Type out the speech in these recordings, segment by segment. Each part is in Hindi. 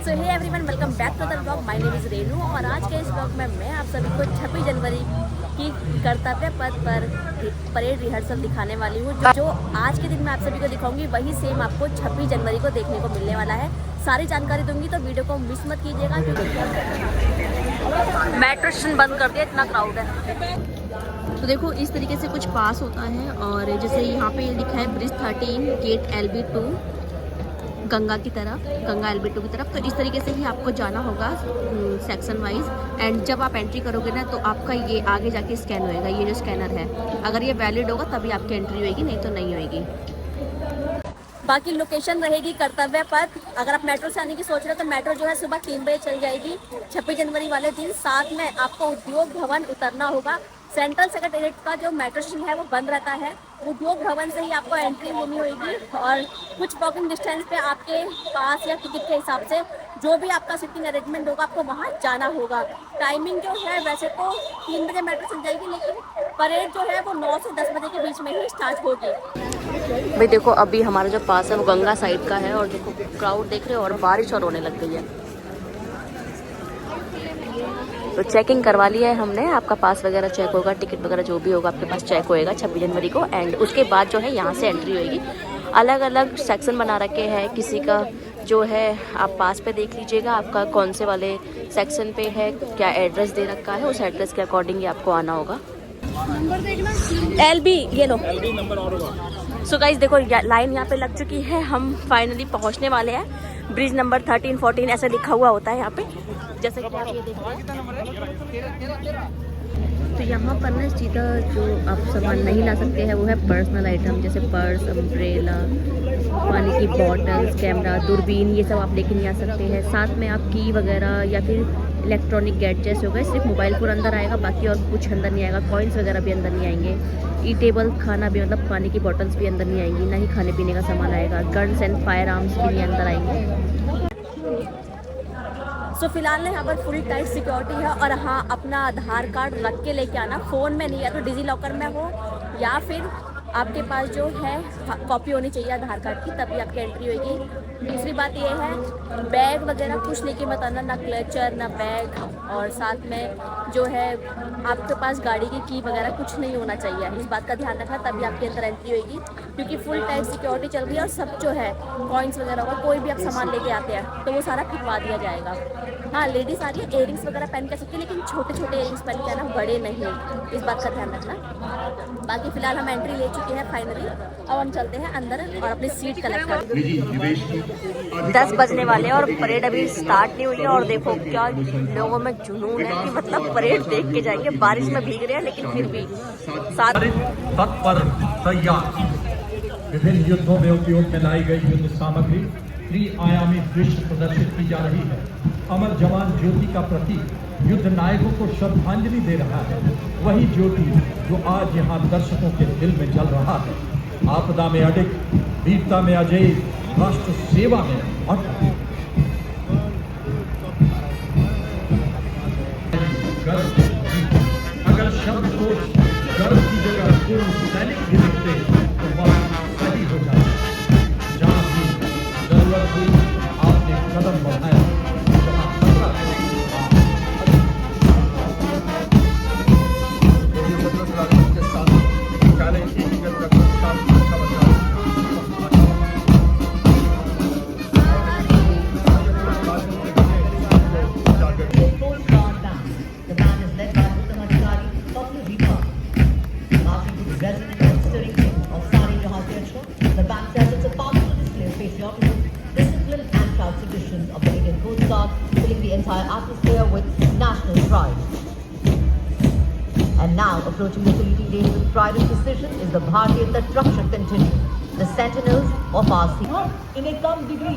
So hey everyone, welcome back to the blog. My name is Renu और आज के इस ब्लॉग में मैं आप सभी को 26 जनवरी की कर्तव्य पथ पर परेड रिहर्सल दिखाने वाली हूँ। जो आज के दिन मैं आप सभी को दिखाऊंगी वही सेम आपको 26 जनवरी को देखने को मिलने वाला है। सारी जानकारी दूंगी तो वीडियो को मिस मत कीजिएगा, क्योंकि मेट्रो स्टेशन बंद कर दिया, इतना क्राउड है। तो देखो इस तरीके से कुछ पास होता है और जैसे यहाँ पे लिखा है ब्रिज 13 गेट LB2 गंगा की तरफ, गंगा LB2 की तरफ। तो इस तरीके से ही आपको जाना होगा सेक्शन वाइज। एंड जब आप एंट्री करोगे ना तो आपका ये आगे जाके स्कैन होएगा, ये जो स्कैनर है, अगर ये वैलिड होगा तभी आपकी एंट्री होएगी, नहीं तो नहीं होएगी। बाकी लोकेशन रहेगी कर्तव्य पथ। अगर आप मेट्रो से आने की सोच रहे हो तो मेट्रो जो है सुबह 3 बजे चल जाएगी 26 जनवरी वाले दिन। साथ में आपको उद्योग भवन उतरना होगा। सेंट्रल सेक्रेटेरिएट का जो मेट्रो स्टेशन है वो बंद रहता है। उद्योग भवन से ही आपको एंट्री लेनी होगी और कुछ वॉकिंग डिस्टेंस पे आपके पास या टिकट के हिसाब से जो भी आपका सिटिंग अरेंजमेंट होगा आपको वहाँ जाना होगा। टाइमिंग जो है वैसे तो 3 बजे मेट्रो चल जाएगी, लेकिन परेड जो है वो 9 से 10 बजे के बीच में ही स्टार्ट होगी। भाई देखो अभी हमारा जो पास है वो गंगा साइड का है और देखो क्राउड देख रहे हो और बारिश और होने लग गई है। तो चेकिंग करवा लिया है हमने, आपका पास वगैरह चेक होगा, टिकट वगैरह जो भी होगा आपके पास चेक होएगा 26 जनवरी को। एंड उसके बाद जो है यहाँ से एंट्री होएगी। अलग अलग सेक्शन बना रखे हैं, किसी का जो है आप पास पे देख लीजिएगा आपका कौन से वाले सेक्शन पे है, क्या एड्रेस दे रखा है, उस एड्रेस के अकॉर्डिंग ही आपको आना होगा। LB ये लो। सो गाइस देखो लाइन यहाँ पे लग चुकी है, हम फाइनली पहुँचने वाले हैं। ब्रिज नंबर 13, 14 ऐसा लिखा हुआ होता है यहाँ पे, जैसे कि आप ये देख रहे हैं। तो यहाँ पर ना सीधा जो आप सामान नहीं ला सकते हैं वो है पर्सनल आइटम, जैसे पर्स, अम्ब्रेला, पानी की बॉटल्स, कैमरा, दूरबीन, ये सब आप लेके नहीं आ सकते हैं। साथ में आप की वगैरह या फिर इलेक्ट्रॉनिक गैजेट्स हो गए, सिर्फ मोबाइल फ़ोन अंदर आएगा, बाकी और कुछ अंदर नहीं आएगा। कॉइन्स वगैरह भी अंदर नहीं आएंगे। ईटेबल खाना भी, मतलब पानी की बॉटल्स भी अंदर नहीं आएंगी, ना ही खाने पीने का सामान आएगा। गन्स एंड फायर आर्म्स भी नहीं अंदर आएंगे। सो फिलहाल यहाँ पर फुल टाइट सिक्योरिटी है। और हाँ, अपना आधार कार्ड रख के लेके आना, फ़ोन में नहीं है तो डिजी लॉकर में हो या फिर आपके पास जो है कॉपी होनी चाहिए आधार कार्ड की, तभी आपकी एंट्री होगी। दूसरी बात ये है बैग वगैरह कुछ लेके मत आना, ना क्लचर ना बैग। और साथ में जो है आपके पास गाड़ी की वगैरह कुछ नहीं होना चाहिए, इस बात का ध्यान रखना, तभी आपके अंदर एंट्री होगी। क्योंकि फुल टाइट सिक्योरिटी चल रही है और सब जो है कॉइन्स वगैरह होगा, कोई भी आप सामान लेके आते हैं तो वो सारा खिंचवा दिया जाएगा। हाँ, लेडीज़ आ रही है, इयरिंग्स वगैरह पहन के सकती है, लेकिन छोटे छोटे इयरिंग्स पहन के आना, बड़े नहीं, इस बात का ध्यान रखना। बाकी फिलहाल हम एंट्री ले चुके हैं फाइनली। अब हम चलते हैं अंदर और अपनी सीट कलेक्ट करते हैं। 10 बजने वाले हैं और परेड अभी स्टार्ट नहीं हुई है। और देखो क्या लोगों में जुनून है कि मतलब परेड देख के जाएंगे। बारिश में भीग रहे हैं लेकिन फिर भी साथ तत्पर तैयार। विभिन्न युद्धों में उपयोग में लाई गई युद्ध सामग्री त्रिआयामी दृश्य प्रदर्शित की जा रही है। अमर जवान ज्योति का प्रतीक युद्ध नायकों को श्रद्धांजलि दे रहा है, वही ज्योति जो आज यहाँ दर्शकों के दिल में जल रहा है। आपदा में अडिग, वीरता में अजय, राष्ट्र सेवा में अटल। अगर शब्द को गर्व की जगह पूर्ण सैनिक भी लिखते तो वह सही हो जाता। जहाँ भी जरूरत हुई आपने कदम बढ़ाया, जहाँ खतरा के साथ कार्य की atmosphere with national pride. And now, approaching the Salute Lane with pride and precision is the Bharatiya Tat Rakshak contingent, the sentinels of our sea. इन्हें कम डिग्री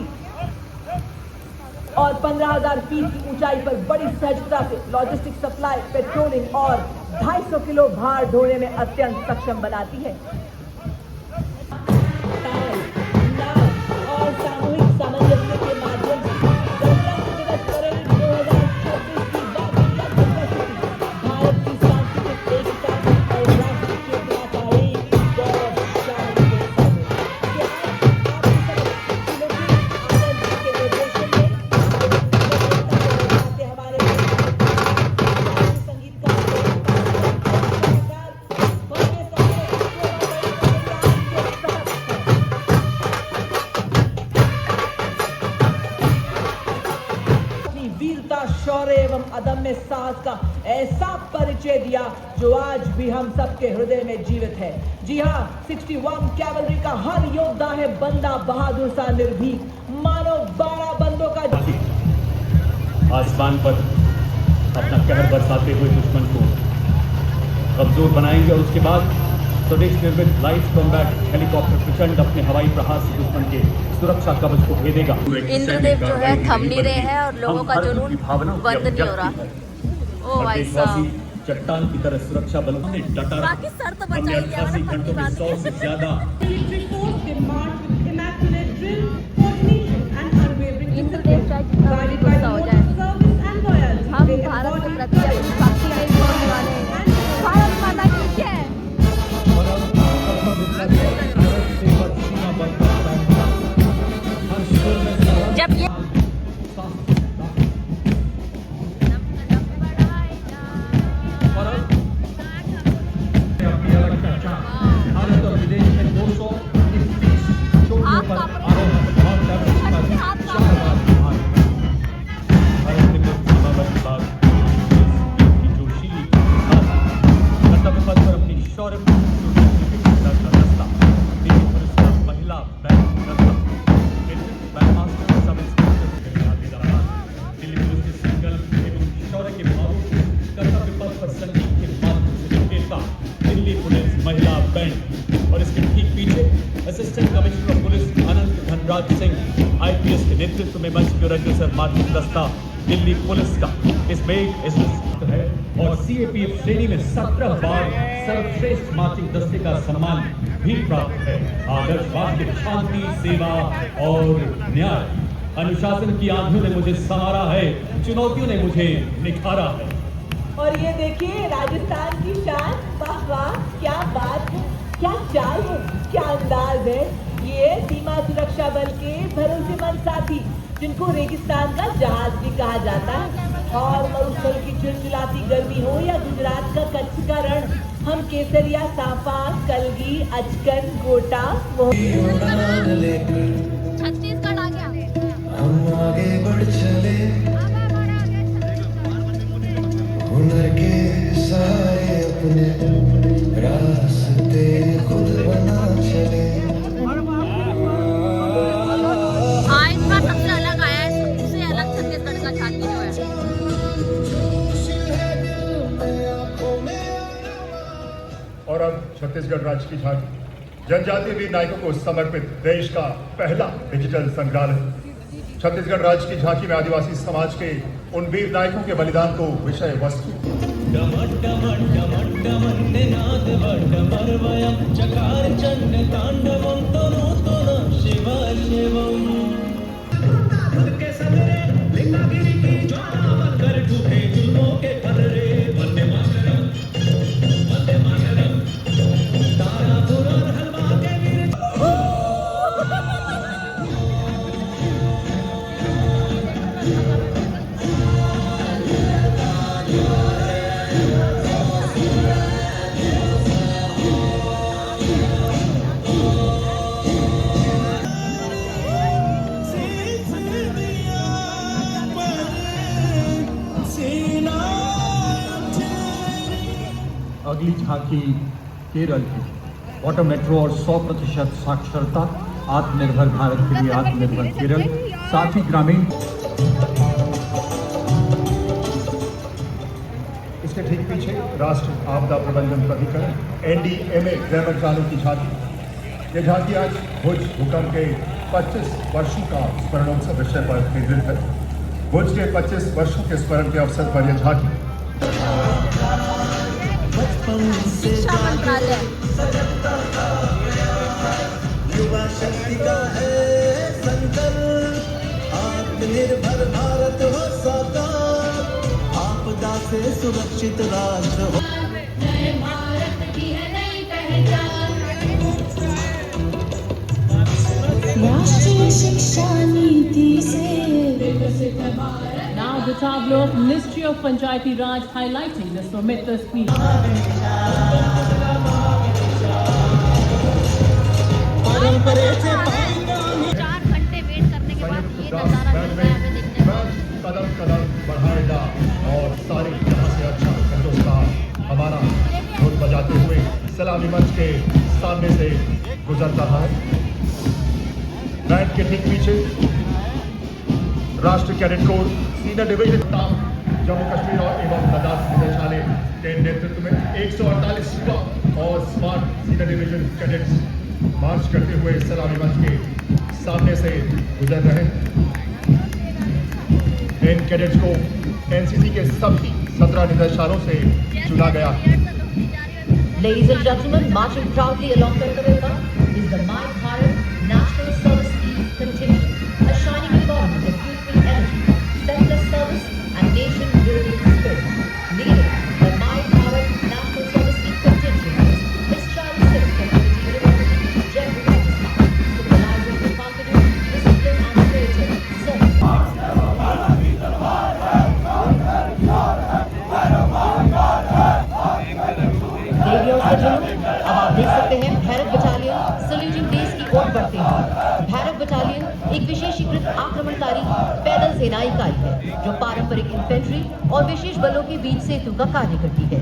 और 15,000 फीट की ऊंचाई पर बड़ी सहजता से लॉजिस्टिक सप्लाई, पेट्रोलिंग और 250 किलो भार ढोने में अत्यंत सक्षम बनाती है। और सामूहिक सामंजस्य के माध्यम से गणतंत्र दिवस परेड 2026 की भारत की सांस्कृतिक एकता और राष्ट्र की पराकाष्ठा गौरवशाली के साथ शौर्य एवं अदम्य साहस का ऐसा परिचय दिया जो आज भी हम सबके हृदय में जीवित है। जी हाँ, 61 कैवलरी का हर योद्धा है बंदा बहादुर सा निर्भीक, मानो 12 बंदों का आसमान पर अपना कहर बरसाते हुए दुश्मन को कमजोर बनाएंगे और उसके बाद स्वदेश निर्मित लाइट कॉम्बैट हेलीकॉप्टर प्रचंड अपने हवाई प्रहार से दुश्मन के सुरक्षा कवच को भेदेगा। इंद्रदेव जो है थम नहीं रहे हैं और लोगों का जुनून बंद नहीं हो रहा। ओ भाई साहब, चट्टान की तरह सुरक्षा बलों ने डटा बाकी सर तो बचा हमने ही लिया, 88 घंटों में 100 से ज्यादा इंद्रदेव चाहे जितना भी गुस्सा हो जाए, हम भारत के प्रति अपनी भक्ति नहीं छोड़ने वाले हैं। भारत माता की जय। जब ये भारत और विदेश में 231 चोटियों पर आरोहण और इसके ठीक पीछे assistant commissioner of police Anant Dhanraj Singh IPS के नेतृत्व में मंच के रंगसर मार्चिंग दस्ता दिल्ली पुलिस का इसमें है और सीएपीएफ श्रेणी में 17 बार सर्वश्रेष्ठ मार्चिंग दस्ते का सम्मान भी प्राप्त है। आदर्शवाद के शांति, सेवा और न्याय, अनुशासन की आंधियों ने मुझे संवारा है, चुनौतियों ने मुझे निखारा है। और ये देखिए राजस्थान की शान, वाह वाह, क्या बात है, क्या चाल है, क्या अंदाज है। ये सीमा सुरक्षा बल के भरोसेमंद साथी, जिनको रेगिस्तान का जहाज भी कहा जाता है। और मरुस्थल की चिलचिलाती गर्मी हो या गुजरात का कच्छ का रण, हम केसरिया, साफा, कलगी, अचकन, गोटा, छत्तीसगढ़ आ गया। हम आगे बढ़ चले, हुनर के सारे अपने रास्ते खुद बना चले। हाँ, इस बार सबसे अलग आया है, सबसे अलग छत्तीसगढ़ का झांकी जो है। और अब छत्तीसगढ़ राज्य की झांकी, जनजातीय वीर नायकों को समर्पित देश का पहला डिजिटल संग्रहालय। छत्तीसगढ़ राज्य की झांकी में आदिवासी समाज के उन वीर नायकों के बलिदान को विषय वस्तु अगली झांकी केरल की। वाटर मेट्रो और 100% साक्षरता, आत्मनिर्भर भारत के लिए आत्मनिर्भर केरल, साथ ही ग्रामीण। इसके ठीक पीछे राष्ट्रीय आपदा प्रबंधन प्राधिकरण एनडीएमए ग्रामीण कानून की झांकी। ये झांकी आज भुज भूकंप के 25 वर्षों का स्मरणोत्सव विषय पर केंद्रित है। भुज के 25 वर्षों के स्मरण के अवसर पर यह झांकी शिक्षा मंत्रालय। युवा शक्ति का है संकल्प, आत्मनिर्भर भारत हो साकार, आपदा से सुरक्षित राष्ट्र हो। राष्ट्रीय शिक्षा नीति से Now the tableau of Ministry of Panchayati Raj highlighting the Swamitra speech. 4 घंटे वेट करने के बाद ये नजारा मिल रहा है हमें देखने को। कदम कदम बढ़ाए सलामी मंच के सामने से गुजर रहा है। बैंड के ठीक पीछे राष्ट्रीय cadet corps senior division Jammu Kashmir और एवं लद्दाख निदेशालय के नेतृत्व में 148 युवा और स्मार्ट सीनियर डिवीजन कैडेट्स मार्च करते हुए सलामी मंच के सामने से गुजर रहे हैं। इन कैडेट्स को एनसीसी के सभी 17 निदेशालयों से चुना गया है। Ladies and gentlemen, marching proudly along the Tiranga is the My Bharat National Service Scheme contingent, a shining embodiment of youthful energy, selfless service and nation-building spirit. Leading the My Bharat National Service Scheme contingent is Child Civic Community University, Jaipur, Rajasthan, symbolizing the confidence, discipline and spirit of service. देवियों से जुड़ो, अब आप देख सकते हैं भैरव बटालियन सल्यूटिंग बेस की ओर बढ़ते हैं। भैरव बटालियन एक विशेषीकृत आक्रमणकारी पैदल सेना इकाई है जो पारंपरिक इन्फेंट्री और विशेष बलों के बीच सेतु का कार्य करती है।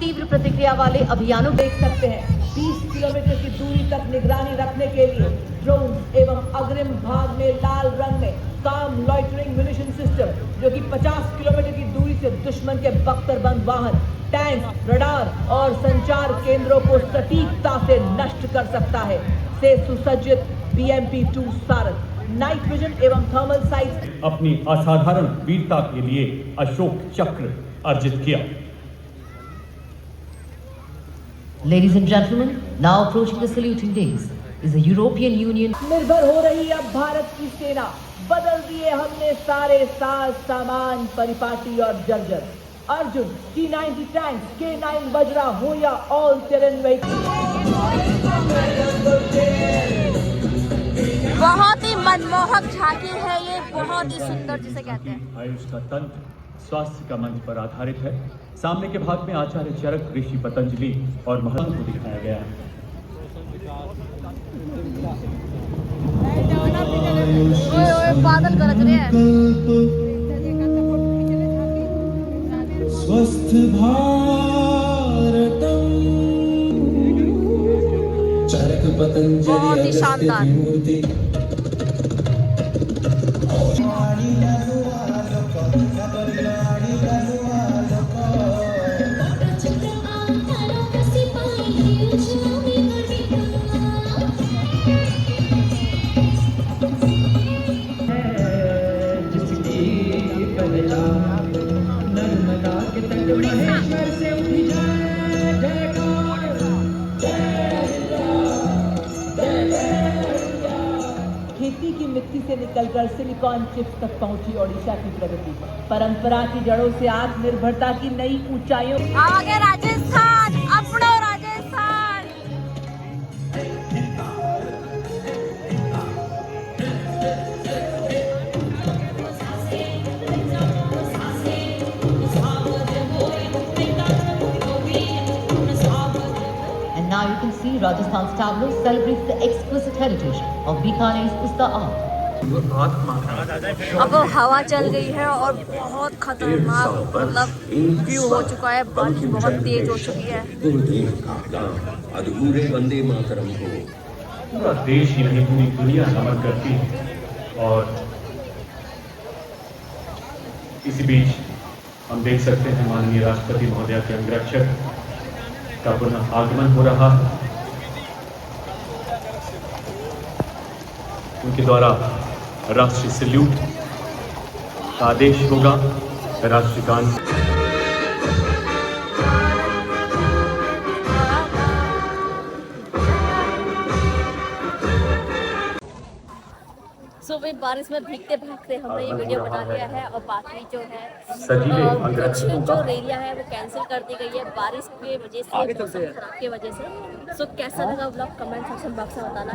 तीव्र प्रतिक्रिया वाले अभियानों देख सकते हैं 30 किलोमीटर की दूरी तक निगरानी रखने के लिए ड्रोन एवं अग्रिम भाग में लाल रंग में काम लॉइटरिंग म्यूनिशन सिस्टम जो कि 50 किलोमीटर की दूरी से दुश्मन के बख्तरबंद वाहन, टैंक, रडार और संचार केंद्रों को सटीकता से नष्ट कर सकता है से सुसज्जित BMP-2 सारथ नाइट विजन एवं थर्मल साइट्स अपनी असाधारण वीरता के लिए अशोक चक्र अर्जित किया। Ladies and gentlemen, now approaching the saluting days is the European Union. निर्भर हो रही अब भारत की सेना, बदल दिए हमने सारे साज सामान परिपाटी और जर्जर। Arjun, T-90 tanks, K9 Vajra हो या ऑल टेरेन व्हीकल। बहुत ही मनमोहक झांकी है ये, बहुत ही सुंदर जिसे कहते हैं। आयुष का तंत्र स्वास्थ्य का मंत्र पर आधारित है। सामने के भाग में आचार्य चरक, ऋषि पतंजलि और महर्षि को दिखाया गया है। ओए बादल गरज रहे हैं। स्वस्थ भारतम चरक पतंजलि बहुत ही शानदार। खेती की मिट्टी से निकलकर सिलिकॉन चिप्स तक पहुंची ओडिशा की प्रगति, परंपरा की जड़ों से आत्मनिर्भरता की नई ऊंचाइयों। आगे राजस्थान, अपना Rajasthan. And now you can see Rajasthan's tableau celebrates the exquisite heritage of Bikaner's Usta art. अब हवा चल गई है और बहुत खतरनाक मतलब व्यू हो चुका है, बारिश बहुत तेज हो चुकी है। अधूरे वंदे मातरम को पूरा देश ही नहीं पूरी दुनिया नमन करती है। और इसी बीच हम देख सकते हैं माननीय राष्ट्रपति महोदय के अंगरक्षक का पुनः आगमन हो रहा है। उनके द्वारा राष्ट्रीय सैल्यूट का आदेश होगा। राष्ट्रगान सुबह बारिश में भीगते भागते हमने ये वीडियो बना लिया है और बाकी जो है सजीले कुछ अंगरक्षकों जो का रैलियां है वो कैंसिल कर दी गई है बारिश की वजह से, मौसम खराब की वजह से। सो कैसा लगा व्लॉग कमेंट सेक्शन बॉक्स में बताना।